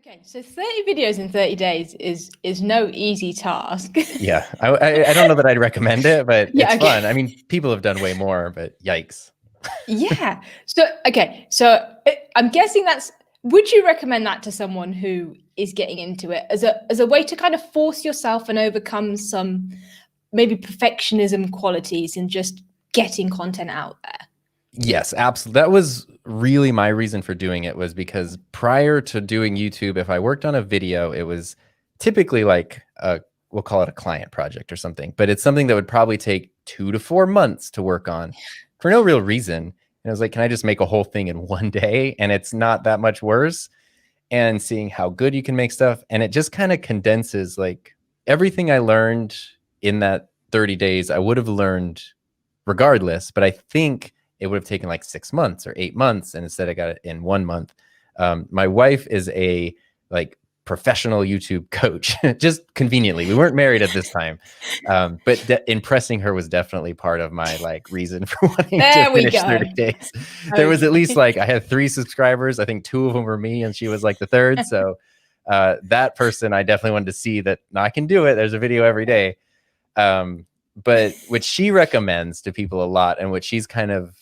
Okay, so 30 videos in 30 days is no easy task. Yeah, I don't know that I'd recommend it, but Yeah, it's fun. I mean, people have done way more, but yikes. Yeah. So I'm guessing would you recommend that to someone who is getting into it as a way to kind of force yourself and overcome some maybe perfectionism qualities and just getting content out there? Yes, absolutely. That was really my reason for doing it, was because prior to doing YouTube, if I worked on a video, it was typically like we'll call it a client project or something, but it's something that would probably take 2 to 4 months to work on for no real reason. And I was like, can I just make a whole thing in one day? And it's not that much worse. And seeing how good you can make stuff. And it just kind of condenses like everything I learned in that 30 days, I would have learned regardless, but I think it would have taken like 6 months or 8 months. And instead I got it in 1 month. My wife is a like professional YouTube coach, just conveniently. We weren't married at this time. But impressing her was definitely part of my like reason for wanting to finish 30 days. There was at least like, I had 3 subscribers. I think 2 of them were me and she was like the third. So that person, I definitely wanted to see that no, I can do it. There's a video every day. But what she recommends to people a lot, and what she's kind of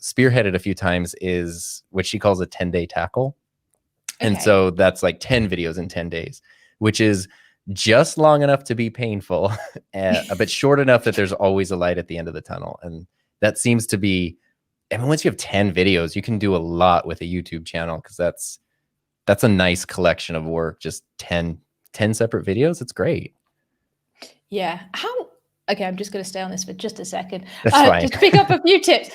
spearheaded a few times, is what she calls a 10-day tackle. Okay. And so that's like 10 videos in 10 days, which is just long enough to be painful, but short enough that there's always a light at the end of the tunnel. And that seems to be, I mean, once you have 10 videos, you can do a lot with a YouTube channel, because that's a nice collection of work. Just 10 separate videos. It's great. Yeah. Okay, I'm just going to stay on this for just a second. That's fine. Just pick up a few tips.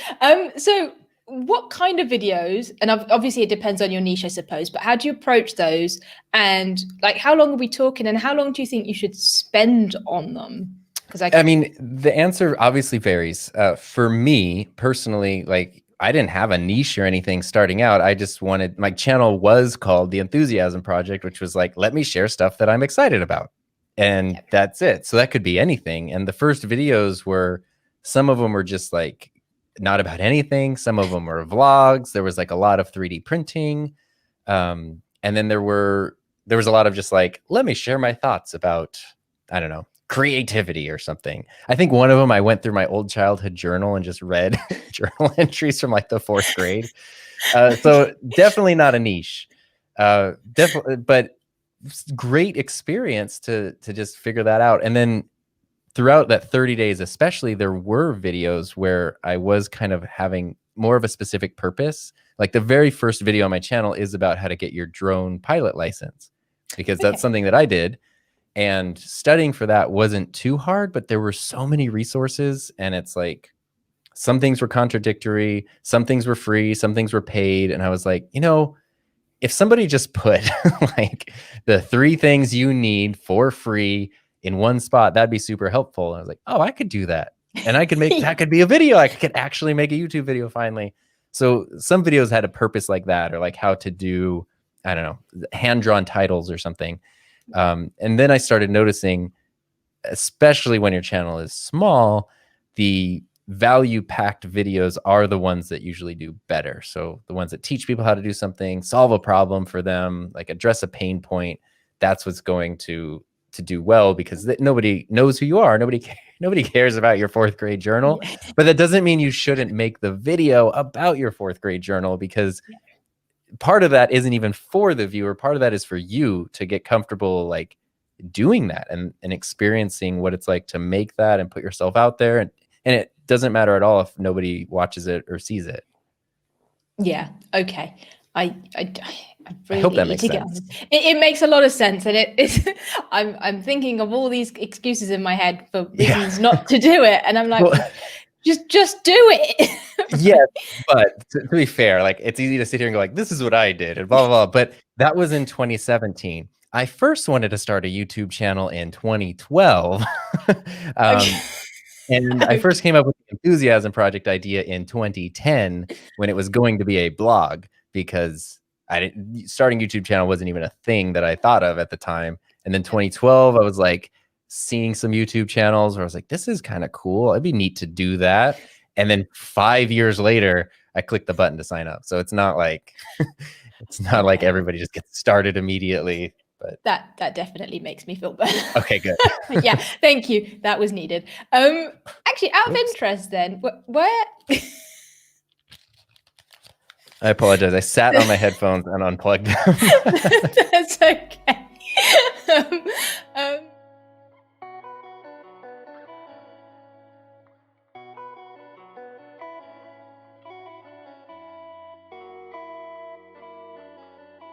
So what kind of videos, and obviously it depends on your niche, I suppose, but how do you approach those? And like, how long are we talking, and how long do you think you should spend on them? Because I mean, the answer obviously varies. For me personally, like, I didn't have a niche or anything starting out. I just wanted, my channel was called The Enthusiasm Project, which was like, let me share stuff that I'm excited about. And that's it. So that could be anything. And the first videos were, some of them were just like not about anything. Some of them were vlogs. There was like a lot of 3D printing. And then there was a lot of just like, let me share my thoughts about, I don't know, creativity or something. I think one of them, I went through my old childhood journal and just read journal entries from like the 4th grade. So definitely not a niche. Definitely, but great experience to just figure that out. And then throughout that 30 days, especially, there were videos where I was kind of having more of a specific purpose. Like the very first video on my channel is about how to get your drone pilot license, because that's something that I did. And studying for that wasn't too hard, but there were so many resources, and it's like, some things were contradictory, some things were free, some things were paid. And I was like, you know, if somebody just put like the 3 things you need for free in one spot, that'd be super helpful. And I was like, oh, I could do that. And I could make, that could be a video. I could actually make a YouTube video finally. So some videos had a purpose like that, or like how to do, I don't know, hand-drawn titles or something. And then I started noticing, especially when your channel is small, the value-packed videos are the ones that usually do better. So the ones that teach people how to do something, solve a problem for them, like address a pain point, that's what's going to do well, because nobody knows who you are. Nobody cares about your 4th grade journal. Yeah. But that doesn't mean you shouldn't make the video about your 4th grade journal, because part of that isn't even for the viewer. Part of that is for you to get comfortable like doing that and experiencing what it's like to make that and put yourself out there. And it doesn't matter at all if nobody watches it or sees it. Yeah. Okay. I really hope that makes sense. It makes a lot of sense, and I'm thinking of all these excuses in my head for reasons not to do it, and I'm like, well, just do it. Yeah, but to be fair, like, it's easy to sit here and go like, this is what I did and blah blah blah. But that was in 2017. I first wanted to start a YouTube channel in 2012. And I first came up with the Enthusiasm Project idea in 2010 when it was going to be a blog, because starting YouTube channel wasn't even a thing that I thought of at the time. And then 2012, I was like seeing some YouTube channels where I was like, this is kind of cool. It'd be neat to do that. And then 5 years later, I clicked the button to sign up. So it's not like It's not like everybody just gets started immediately, but that definitely makes me feel better. okay, good. Yeah, thank you. That was needed. Actually, out of interest, then, where? I apologize. I sat on my headphones and unplugged them. That's okay.